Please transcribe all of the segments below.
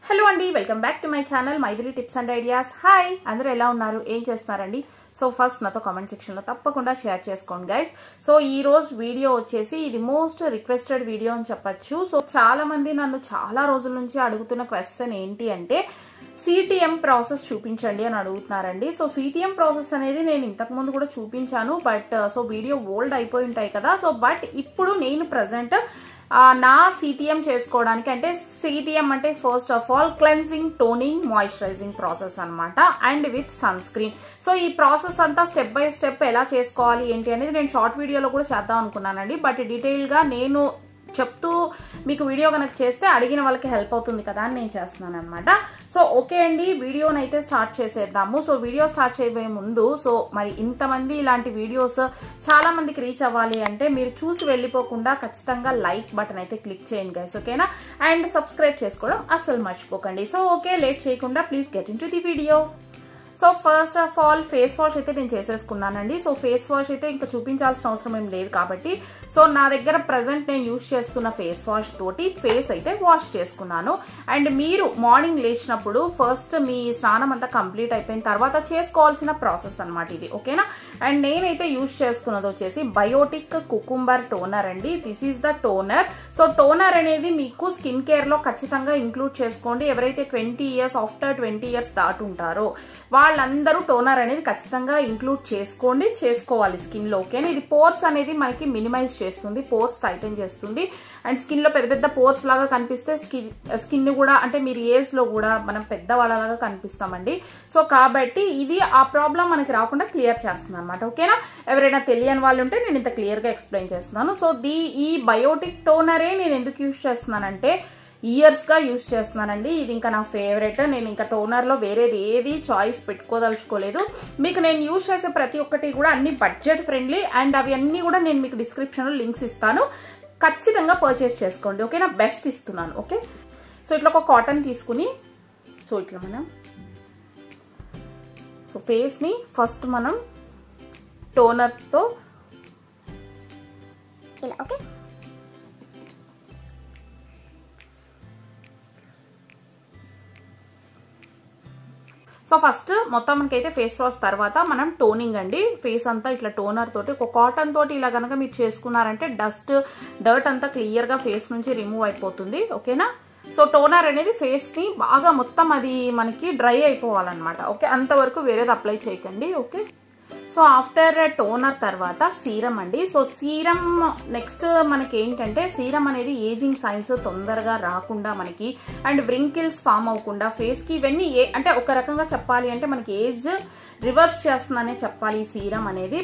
Hello అండి, welcome back to my channel Maithili tips and ideas. Hi, అందరూ ఎలా ఉన్నారు, ఏం చేస్తున్నారండి? సో ఫస్ట్ నాతో కామెంట్ సెక్షన్ లో తప్పకుండా షేర్ చేసుకోండి గైస్. సో ఈ రోజు వీడియో వచ్చేసి ఇది మోస్ట్ రిక్వెస్టెడ్ వీడియో అని చెప్పొచ్చు. సో చాలా మంది నన్ను చాలా రోజుల నుంచి అడుగుతున్న క్వశ్చన్ ఏంటి అంటే సిటిఎం ప్రాసెస్ చూపించండి అని అడుగుతున్నారండి. సో సిటిఎం ప్రాసెస్ అనేది నేను ఇంతకు ముందు కూడా చూపించాను, బట్ సో వీడియో ఓల్డ్ అయిపోయి ఉంటాయి కదా. సో బట్ ఇప్పుడు నేను ప్రజెంట్ నా సిటిఎం చేసుకోవడానికి, అంటే సిటిఎం అంటే first of all cleansing, toning, moisturising process అన్నమాట, and with sunscreen. So ఈ ప్రాసెస్ అంతా స్టెప్ బై స్టెప్ ఎలా చేసుకోవాలి ఏంటి అనేది నేను షార్ట్ వీడియోలో కూడా చేద్దాం అనుకున్నానండి. బట్ డీటెయిల్ గా నేను చెప్తూ మీకు వీడియో కనుక చేస్తే అడిగిన వాళ్ళకి హెల్ప్ అవుతుంది కదా అని నేను చేస్తున్నాను అనమాట. సో ఓకే అండి, వీడియోని అయితే స్టార్ట్ చేసేద్దాము. సో వీడియో స్టార్ట్ చేయబోయే ముందు, సో మరి ఇంతమంది ఇలాంటి వీడియోస్ చాలా మందికి రీచ్ అవ్వాలి అంటే మీరు చూసి వెళ్ళిపోకుండా ఖచ్చితంగా లైక్ బటన్ అయితే క్లిక్ చేయండి గైస్, ఓకేనా? అండ్ సబ్స్క్రైబ్ చేసుకోవడం అస్సలు మర్చిపోకండి. సో ఓకే, లేట్ చేయకుండా please get in to the video. So first of all face wash అయితే నేను చేసేసుకున్నానండి. సో ఫేస్ వాష్ అయితే ఇంకా చూపించాల్సిన అవసరం ఏం లేదు కాబట్టి, సో నా దగ్గర ప్రజెంట్ నేను యూజ్ చేస్తున్న ఫేస్ వాష్ తోటి ఫేస్ అయితే వాష్ చేసుకున్నాను. అండ్ మీరు మార్నింగ్ లేచినప్పుడు ఫస్ట్ మీ స్నానం అంతా కంప్లీట్ అయిపోయిన తర్వాత చేసుకోవాల్సిన ప్రాసెస్ అనమాట ఇది, ఓకేనా? అండ్ నేనైతే యూజ్ చేస్తున్నది వచ్చేసి బయోటిక్ కుకుంబర్ టోనర్ అండి. This is the toner. So toner అనేది మీకు స్కిన్ కేర్ లో ఖచ్చితంగా ఇంక్లూడ్ చేసుకోండి. ఎవరైతే 20 ఇయర్స్ ఆఫ్టర్ 20 ఇయర్స్ దాటుంటారో వాళ్ళందరూ టోనర్ అనేది ఖచ్చితంగా ఇంక్లూడ్ చేసుకోవాలి స్కిన్ లో, ఓకేనా? ఇది పోర్స్ అనేది మనకి మినిమైజ్ చేస్తుంది, పోర్స్ టైటన్ చేస్తుంది. అండ్ స్కిన్ లో పెద్ద పెద్ద పోర్స్ లాగా కనిపిస్తే స్కిన్ కూడా, అంటే మీరు ఏజ్ లో కూడా మనం పెద్దవాళ్ళలాగా కనిపిస్తామండి. సో కాబట్టి ఇది ఆ ప్రాబ్లం మనకి రాకుండా క్లియర్ చేస్తుంది అనమాట, ఓకేనా? ఎవరైనా తెలియని వాళ్ళు ఉంటే నేను ఇంత క్లియర్ గా ఎక్స్ప్లెయిన్ చేస్తున్నాను. సో ఈ బయోటిక్ టోనరే నేను ఎందుకు యూజ్ చేస్తున్నానంటే ఇయర్స్ గా యూజ్ చేస్తున్నానండి. ఇది ఇంకా నా ఫేవరెట్. నేను ఇంకా టోనర్ లో వేరేది ఏది చాయిస్ పెట్టుకోదలుచుకోలేదు. మీకు నేను యూజ్ చేసే ప్రతి ఒక్కటి కూడా అన్ని బడ్జెట్ ఫ్రెండ్లీ, అండ్ అవి అన్ని కూడా నేను మీకు డిస్క్రిప్షన్ లో లింక్స్ ఇస్తాను, ఖచ్చితంగా పర్చేస్ చేసుకోండి, ఓకేనా? బెస్ట్ ఇస్తున్నాను, ఓకే? సో ఇట్లా ఒక కాటన్ తీసుకుని, సో ఇట్లా మనం సో ఫేస్ ని ఫస్ట్ మనం టోనర్ తో ఇలా, ఓకే? సో ఫస్ట్ మొత్తం మనకైతే ఫేస్ వాష్ తర్వాత మనం టోనింగ్ అండి. ఫేస్ అంతా ఇట్లా టోనర్ తోటి ఒక కాటన్ తోటి ఇలా కనుక మీరు చేసుకున్నారంటే డర్ట్ అంతా క్లియర్ గా ఫేస్ నుంచి రిమూవ్ అయిపోతుంది, ఓకేనా? సో టోనర్ అనేది ఫేస్ ని బాగా మొత్తం అది మనకి డ్రై అయిపోవాలన్నమాట, ఓకే? అంతవరకు వేరేది అప్లై చేయకండి, ఓకే? సో ఆఫ్టర్ టోనర్ తర్వాత సీరం అండి. సో సీరం నెక్స్ట్ మనకి ఏంటంటే, సీరం అనేది ఏజింగ్ సైన్స్ తొందరగా రాకుండా మనకి, అండ్ వ్రింకిల్స్ ఫామ్ అవ్వకుండా ఫేస్ కి, ఇవన్నీ అంటే ఒక రకంగా చెప్పాలి అంటే మనకి ఏజ్ రివర్స్ చేస్తుందనే చెప్పాలి ఈ సీరం అనేది.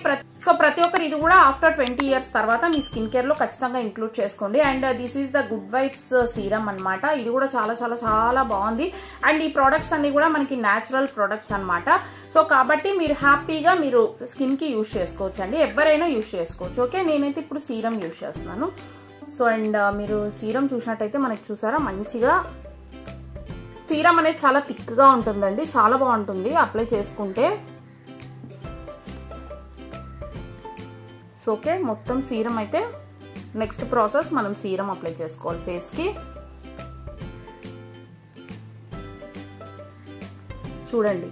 సో ప్రతి ఒక్కరు ఇది కూడా ఆఫ్టర్ 20 ఇయర్స్ తర్వాత మీ స్కిన్ కేర్ లో ఖచ్చితంగా ఇంక్లూడ్ చేసుకోండి. And this is the good vibes serum అనమాట. ఇది కూడా చాలా చాలా చాలా బాగుంది. అండ్ ఈ ప్రొడక్ట్స్ అన్ని కూడా మనకి న్యాచురల్ ప్రొడక్ట్స్ అనమాట. సో కాబట్టి మీరు హ్యాపీగా మీరు స్కిన్ కి యూజ్ చేసుకోవచ్చు అండి, ఎవరైనా యూజ్ చేసుకోవచ్చు, ఓకే? నేనైతే ఇప్పుడు సీరం యూజ్ చేస్తున్నాను. సో అండ్ మీరు సీరం చూసినట్టయితే మనకి చూసారా మంచిగా సీరం అనేది చాలా థిక్ గా ఉంటుందండి, చాలా బాగుంటుంది అప్లై చేసుకుంటే. సో ఓకే, మొత్తం సీరం అయితే నెక్స్ట్ ప్రాసెస్ మనం సీరం అప్లై చేసుకోవాలి ఫేస్ కి. చూడండి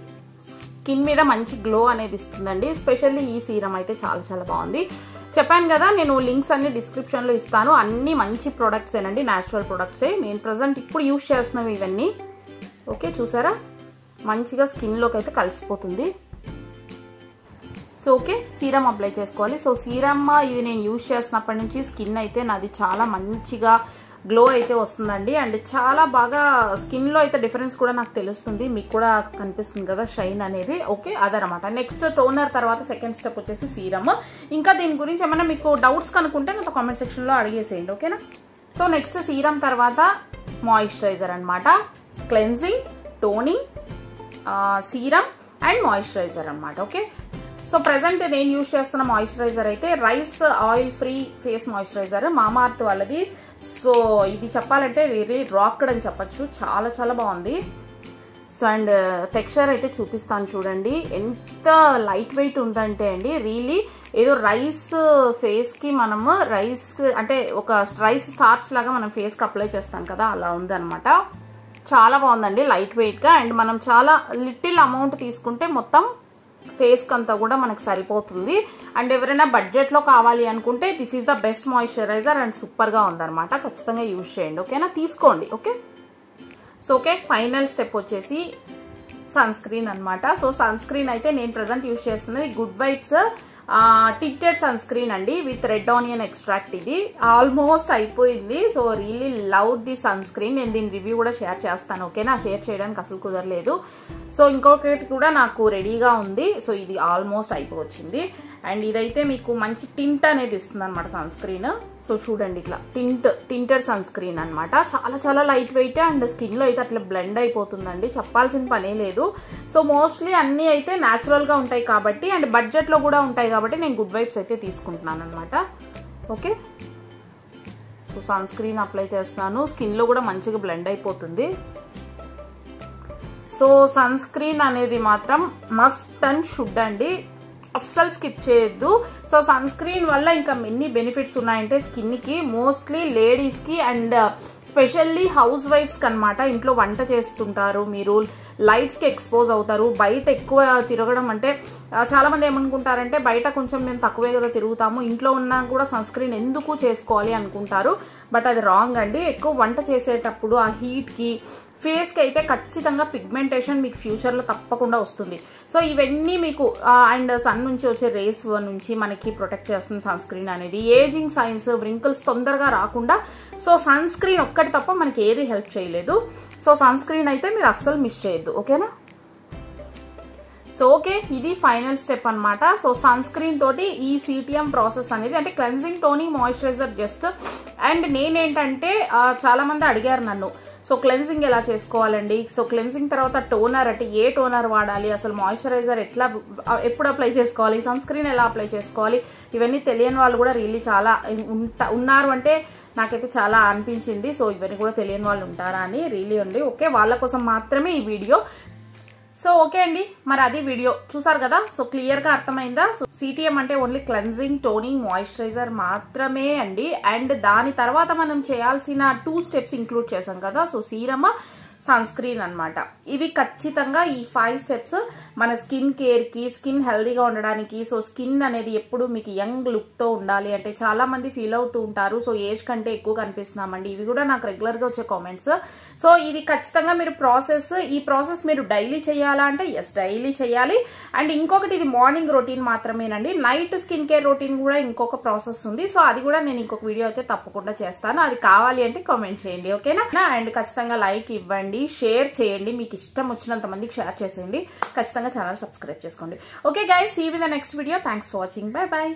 స్కిన్ మీద మంచి గ్లో అనేది ఇస్తుందండి. ఎస్పెషల్లీ ఈ సీరం అయితే చాలా చాలా బాగుంది. చెప్పాను కదా, నేను లింక్స్ అన్ని డిస్క్రిప్షన్ లో ఇస్తాను. అన్ని మంచి ప్రొడక్ట్స్ ఏనండి, న్యాచురల్ ప్రొడక్ట్సే. నేను ప్రజెంట్ ఇప్పుడు యూజ్ చేస్తున్నవి ఇవన్నీ, ఓకే? చూసారా మంచిగా స్కిన్ లోకి అయితే కలిసిపోతుంది. సో ఓకే, సీరం అప్లై చేసుకోవాలి. సో సీరం ఇది నేను యూజ్ చేస్తున్నప్పటి నుంచి స్కిన్ అయితే నాది చాలా మంచిగా గ్లో అయితే వస్తుందండి. అండ్ చాలా బాగా స్కిన్ లో అయితే డిఫరెన్స్ కూడా నాకు తెలుస్తుంది, మీకు కూడా కనిపిస్తుంది కదా షైన్ అనేది, ఓకే? అదనమాట. నెక్స్ట్ టోనర్ తర్వాత సెకండ్ స్టెప్ వచ్చేసి సీరమ్. ఇంకా దీని గురించి ఏమైనా మీకు డౌట్స్ కనుక్కుంటే నాతో కామెంట్ సెక్షన్ లో అడిగేసేయండి, ఓకేనా? సో నెక్స్ట్ సీరమ్ తర్వాత మాయిశ్చరైజర్ అనమాట. Cleansing, toning, serum and moisturiser అనమాట, ఓకే? సో ప్రెసెంట్ నేను యూజ్ చేస్తున్న మాయిశ్చరైజర్ అయితే rice oil free face moisturiser, Mamaearth వాళ్ళది. సో ఇది చెప్పాలంటే రియల్లీ రాక్డ్ అని చెప్పచ్చు, చాలా చాలా బాగుంది. సో అండ్ టెక్స్చర్ అయితే చూపిస్తాను చూడండి, ఎంత లైట్ వెయిట్ ఉందంటే అండి, రియల్లీ ఏదో రైస్ ఫేస్ కి మనము రైస్ అంటే ఒక రైస్ స్టార్చ్ లాగా మనం ఫేస్ కి అప్లై చేస్తాం కదా, అలా ఉంది అనమాట. చాలా బాగుందండి, లైట్ వెయిట్ గా. అండ్ మనం చాలా లిటిల్ అమౌంట్ తీసుకుంటే మొత్తం ఫేస్ కంతా కూడా మనకు సరిపోతుంది. అండ్ ఎవరైనా బడ్జెట్ లో కావాలి అనుకుంటే this is the best moisturiser and super గా ఉందన్నమాట. ఖచ్చితంగా యూజ్ చేయండి, ఓకేనా, తీసుకోండి. Okay, so okay, final step వచ్చేసి సన్ స్క్రీన్ అనమాట. సో సన్ స్క్రీన్ అయితే నేను ప్రెసెంట్ యూజ్ చేస్తున్నది good vibes tinted sunscreen అండి విత్ రెడ్ ఆనియన్ ఎక్స్ట్రాక్ట్. ఇది ఆల్మోస్ట్ అయిపోయింది. So really love the sunscreen. నేను దీని రివ్యూ కూడా షేర్ చేస్తాను, ఓకేనా. షేర్ చేయడానికి అసలు కుదరలేదు. సో ఇంకొకటి కూడా నాకు రెడీగా ఉంది. సో ఇది ఆల్మోస్ట్ అయిపోవచ్చింది. అండ్ ఇదైతే మీకు మంచి టింట్ అనేది ఇస్తుంది అనమాట సన్ స్క్రీన్. సో చూడండి, ఇట్లా టింటెడ్ సన్ స్క్రీన్ అనమాట. చాలా చాలా లైట్ వెయిట్ అండ్ స్కిన్ లో అయితే అట్లా బ్లెండ్ అయిపోతుందండి, చెప్పాల్సిన పనే లేదు. సో మోస్ట్లీ అన్ని అయితే న్యాచురల్ గా ఉంటాయి కాబట్టి అండ్ బడ్జెట్ లో కూడా ఉంటాయి కాబట్టి నేను గుడ్ వైబ్స్ అయితే తీసుకుంటున్నాను అనమాట. Okay, so sunscreen apply చేస్తున్నాను. స్కిన్ లో కూడా మంచిగా బ్లెండ్ అయిపోతుంది. సో సన్ స్క్రీన్ అనేది మాత్రం మస్ట్ అండ్ షుడ్ అండి, అస్సలు స్కిప్ చేయొద్దు. సో సన్ స్క్రీన్ వల్ల ఇంకా ఎన్ని బెనిఫిట్స్ ఉన్నాయంటే స్కిన్ కి, మోస్ట్లీ లేడీస్ కి అండ్ స్పెషల్లీ హౌస్ వైఫ్స్ కి అనమాట. ఇంట్లో వంట చేస్తుంటారు, మీరు లైట్స్ కి ఎక్స్పోజ్ అవుతారు, బయట ఎక్కువ తిరగడం అంటే చాలా మంది ఏమనుకుంటారంటే బయట కొంచెం మేము తక్కువే కదా తిరుగుతాము, ఇంట్లో ఉన్నా కూడా సన్ స్క్రీన్ ఎందుకు చేసుకోవాలి అనుకుంటారు. బట్ అది రాంగ్ అండి. ఎక్కువ వంట చేసేటప్పుడు ఆ హీట్ కి ఫేస్ కి అయితే ఖచ్చితంగా పిగ్మెంటేషన్ మీకు ఫ్యూచర్ లో తప్పకుండా వస్తుంది. సో ఇవన్నీ మీకు అండ్ సన్ నుంచి వచ్చే రేస్ నుంచి మనకి ప్రొటెక్ట్ చేస్తుంది సన్ స్క్రీన్ అనేది. ఏజింగ్ సైన్స్, వ్రింకిల్స్ తొందరగా రాకుండా సో సన్ స్క్రీన్ ఒక్కటి తప్ప మనకి ఏది హెల్ప్ చేయలేదు. సో సన్ స్క్రీన్ అయితే మీరు అస్సలు మిస్ చేయొద్దు, ఓకేనా. సో ఓకే, ఇది ఫైనల్ స్టెప్ అనమాట. సో సన్ స్క్రీన్ తోటి ఈ సిటిఎం ప్రాసెస్ అనేది అంటే cleansing, toning, moisturiser just. And నేనేంటంటే చాలా మంది అడిగారు నన్ను, సో క్లెన్జింగ్ ఎలా చేసుకోవాలండి, సో క్లెన్జింగ్ తర్వాత టోనర్ అంటే ఏ టోనర్ వాడాలి, అసలు మాయిశ్చరైజర్ ఎట్లా ఎప్పుడు అప్లై చేసుకోవాలి, సన్ స్క్రీన్ ఎలా అప్లై చేసుకోవాలి, ఇవన్నీ తెలియని వాళ్ళు కూడా రియల్లీ చాలా ఉన్నారు. అంటే నాకైతే చాలా అనిపించింది. సో ఇవన్నీ కూడా తెలియని వాళ్ళు ఉంటారా అని రియల్లీ ఉంది. ఓకే, వాళ్ళ కోసం మాత్రమే ఈ వీడియో. సో ఓకే అండి, మరి అది వీడియో చూసారు కదా. సో క్లియర్ గా అర్థమైందా. సో సిటిఎం అంటే ఓన్లీ క్లెన్జింగ్, టోనింగ్, మాయిశ్చరైజర్ మాత్రమే అండి. అండ్ దాని తర్వాత మనం చేయాల్సిన 2 స్టెప్స్ ఇంక్లూడ్ చేసాం కదా. సో సీరమ్, సన్ స్క్రీన్ అనమాట. ఇవి ఖచ్చితంగా ఈ 5 స్టెప్స్ మన స్కిన్ కేర్ కి, స్కిన్ హెల్దీగా ఉండడానికి. సో స్కిన్ అనేది ఎప్పుడు మీకు యంగ్ లుక్ తో ఉండాలి అంటే చాలా మంది ఫీల్ అవుతూ ఉంటారు. సో ఏజ్ కంటే ఎక్కువ కనిపిస్తున్నామండి, ఇవి కూడా నాకు రెగ్యులర్ గా వచ్చే కామెంట్స్. సో ఇది ఖచ్చితంగా మీరు ఈ ప్రాసెస్ మీరు డైలీ చేయాలా అంటే ఎస్, డైలీ చేయాలి. అండ్ ఇంకొకటి, ఇది మార్నింగ్ రొటీన్ మాత్రమేనండి. నైట్ స్కిన్ కేర్ రొటీన్ కూడా ఇంకొక ప్రాసెస్ ఉంది. సో అది కూడా నేను ఇంకొక వీడియో అయితే తప్పకుండా చేస్తాను. అది కావాలి అంటే కామెంట్ చేయండి, ఓకేనా. అండ్ ఖచ్చితంగా లైక్ ఇవ్వండి, షేర్ చేయండి, మీకు ఇష్టం వచ్చినంత మందికి షేర్ చేసేయండి. ఖచ్చితంగా ఛానల్ సబ్స్క్రైబ్ చేసుకోండి. Okay guys, see you in the next video. Thanks for watching. Bye by.